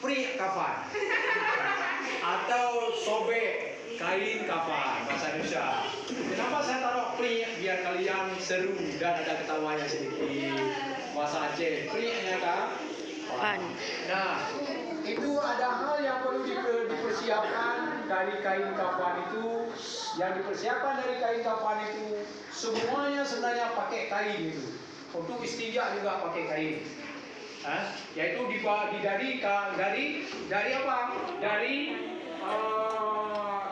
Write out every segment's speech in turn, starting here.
prik kafan atau sobek kain kafan bahasa Indonesia. Kenapa saya taruh prik? Biar kalian seru dan ada ketawanya sedikit. Bahasa Aceh, priknya kafan. Nah, itu ada hal yang perlu dipersiapkan dari kain kafan itu. Yang dipersiapkan dari kain kafan itu semuanya sebenarnya pakai kain itu. Untuk istinja juga pakai kain. Yaitu dari apa? Dari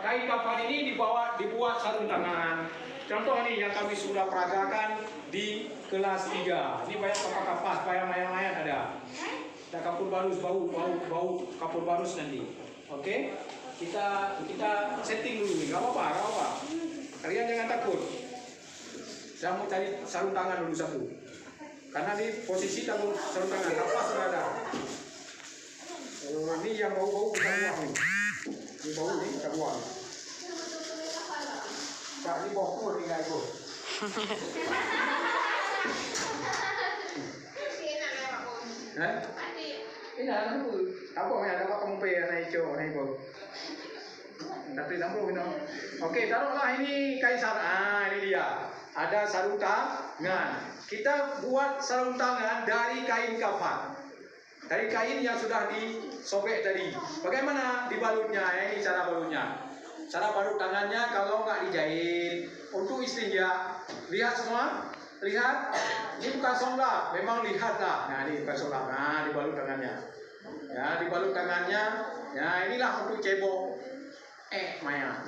kain kafan ini dibuat sarung tangan. Contoh ini yang kami sudah peragakan di kelas 3. Ini banyak kapas, banyak mayang-mayang ada. Ada kapur barus, bau kapur barus nanti. Oke? Kita setting dulu nih. Gak apa-apa. Kalian jangan takut. Saya mau cari sarung tangan dulu satu. Karena di posisi sarung tangan kapas sudah ada. Ini yang bau-bau kita buang nih. Ini bau nih kita buang. Nah, ini bau nih guys. Ini ada dulu. Apa yang ada kamu pay naik itu. Tapi nampung itu. Oke, taruhlah ini kain sarung. Ini dia. Ada sarung tangan. Kita buat sarung tangan dari kain kafan. Dari kain yang sudah disobek tadi. Bagaimana dibalutnya? Ini cara balutnya. Cara balut tangannya kalau nggak dijahit. Untuk istinja, lihat semua. Lihat. Ini bukan songlak. Memang lihatlah. Nah, ini bukan songlak. Nah, dibalut tangannya. Ya, dibalut tangannya. Ya, inilah untuk cebok. Maya.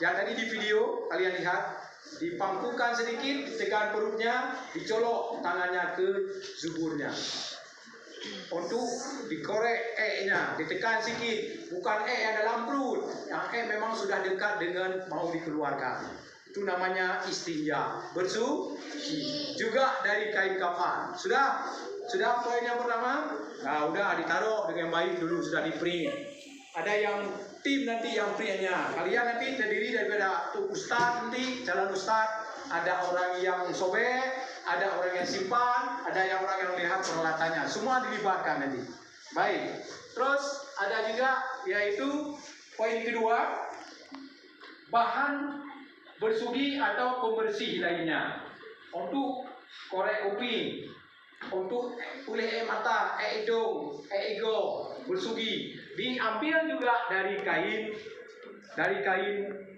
Yang tadi di video kalian lihat. Dipangkukan sedikit, ditekan perutnya, dicolok tangannya ke zuburnya. Untuk dikorek nya, ditekan sedikit, bukan yang dalam perut. Yang memang sudah dekat dengan mau dikeluarkan. Itu namanya istinja, bersuci. Juga dari kain kafan. Sudah poin yang pertama? Nah, udah ditaruh dengan baik dulu, sudah di-print. Ada yang tim nanti yang printnya. Kalian nanti terdiri daripada ustaz nanti, calon ustaz. Ada orang yang sobek, ada orang yang simpan, ada yang orang yang melihat peralatannya. Semua dilibatkan nanti. Baik. Terus ada juga yaitu poin kedua, bahan bersugi atau pembersih lainnya. Untuk korek kuping, untuk kulit mata, hidung, ego, bersugi. Diambil juga dari kain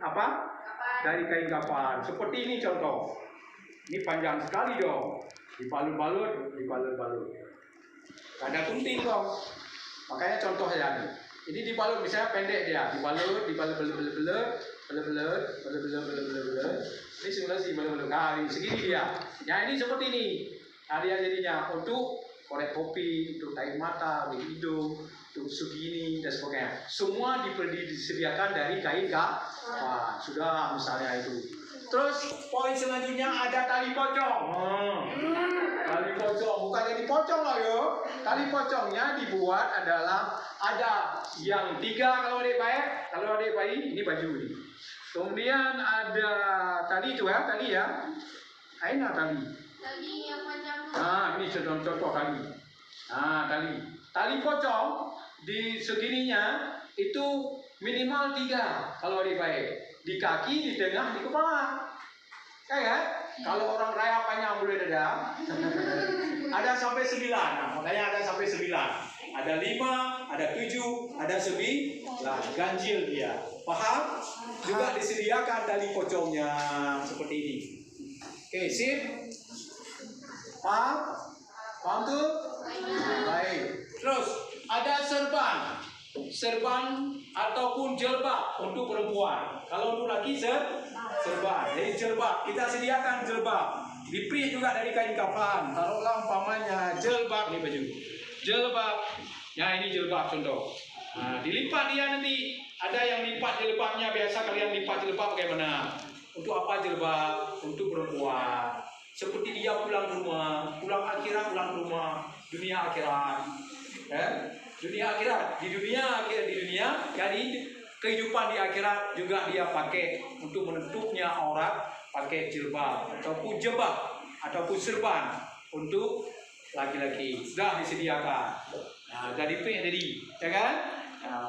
apa? Dari kain kafan. Seperti ini contoh. Ini panjang sekali dong. Dibalut-balut. Ada gunting dong. Makanya contoh ya nih. Ini dibalut misalnya pendek dia, dibalut. Ini simulasi balut. Nah, segini dia. Ya ini seperti ini. Nah, dia jadinya untuk korek kopi, untuk kain mata, untuk hidung, untuk segini dan sebagainya. Semua disediakan dari kain kafan. Sudah misalnya itu. Terus poin selanjutnya ada tali pocong. Tali pocong bukan jadi pocong lah yo. Tali pocongnya dibuat adalah ada yang 3 kalau adik baik, kalau adik bayi ini baju ini. Kemudian ada tali itu ya, tali ya. Aina tali. Tali yang macam. Ini contoh tali. Tali pocong di segininya itu minimal 3 kalau adik baik. Di kaki, di tengah, di kepala. Kan? Kalau orang raya panjang boleh ada. Ada sampai 9. Nah, makanya ada sampai 9. Ada 5, ada 7, ada 9. Ganjil dia. Paham? Juga disediakan tali pocongnya seperti ini. Oke, sip. Paham? Paham tuh? Baik. Terus ada serban ataupun jilbab untuk perempuan. Kalau untuk laki serban. Jadi jilbab kita sediakan jilbab. Di-print juga dari kain kafan. Taruhlah umpamanya jilbab nih baju. Jilbab. Ya ini jilbab contoh. Nah, dilipat dia nanti. Ada yang lipat jilbabnya, biasa kalian lipat jilbab bagaimana? Untuk apa jilbab? Untuk perempuan. Seperti dia pulang rumah, pulang rumah, dunia akhirat. Dunia akhirat, di dunia, jadi kehidupan di akhirat juga dia pakai untuk menutupnya aurat, pakai jilbab ataupun jebab ataupun serban untuk laki-laki sudah disediakan. Udah di print tadi, ya kan?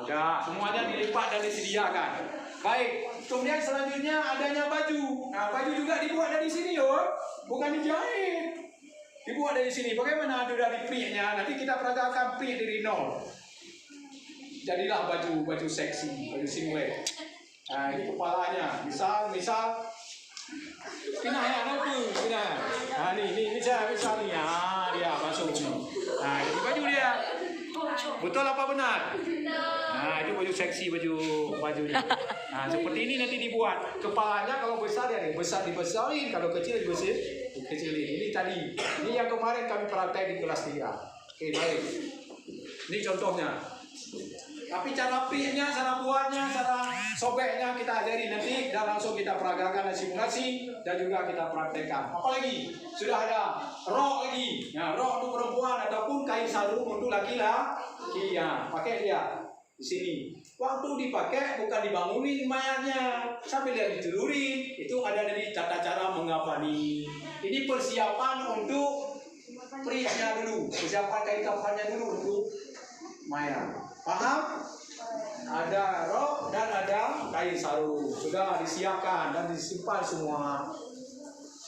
Udah semuanya dilipat dan disediakan. Baik, kemudian selanjutnya adanya baju. Baju juga dibuat dari sini loh, bukan dijahit. Dibuat dari sini. Bagaimana dari printnya? Nanti kita peragakan print dari nol. Jadilah baju seksi, baju singlet. Ini kepalanya. Misal Pina ya, apa? Pina. Ini saya misal nih. Dia masuk nih. Jadi baju dia. Betul apa benar? Itu baju seksi, bajunya. Seperti ini nanti dibuat. Kepalanya kalau besar ya, besar dibesarin, kalau kecil dikecilin. Ini tadi. Ini yang kemarin kami praktek di kelas 3. Oke, baik. Ini contohnya. Tapi cara printnya, cara buatnya, cara sobeknya kita ajari nanti dan langsung kita peragakan dan simulasi dan juga kita praktekkan. Apalagi sudah ada rok lagi, rok untuk perempuan ataupun kain sarung untuk laki-laki. Pakai dia di sini. Waktu dipakai bukan dibangunin mayatnya, sambil dia ditidurin. Itu ada dari tata cara mengapani. Ini persiapan untuk printnya dulu, persiapan kain kafannya dulu untuk mayat. Paham? Ada rok dan ada kain sarung. Sudah disiapkan dan disimpan semua.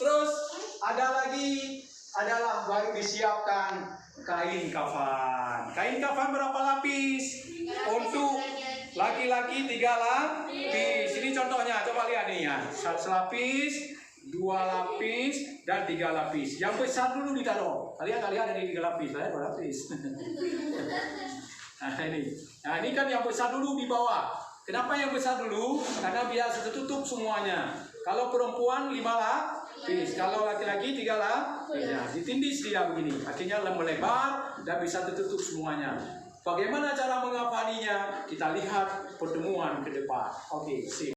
Terus adalah baru disiapkan kain kafan. Kain kafan berapa lapis? Untuk laki-laki 3 lapis. Ini contohnya, coba lihat nih ya. 1 lapis, 2 lapis, dan 3 lapis. Yang besar dulu ditaruh. Kalian ada di 3 lapis, saya 2 lapis. Ini kan yang besar dulu di bawah. Kenapa yang besar dulu? Karena biar tertutup semuanya. Kalau perempuan 5 lapis, kalau laki-laki 3 lapis. Ditindis dia begini, akhirnya melebar dan bisa tertutup semuanya. Bagaimana cara mengapaninya? Kita lihat pertemuan ke depan. Oke, sip.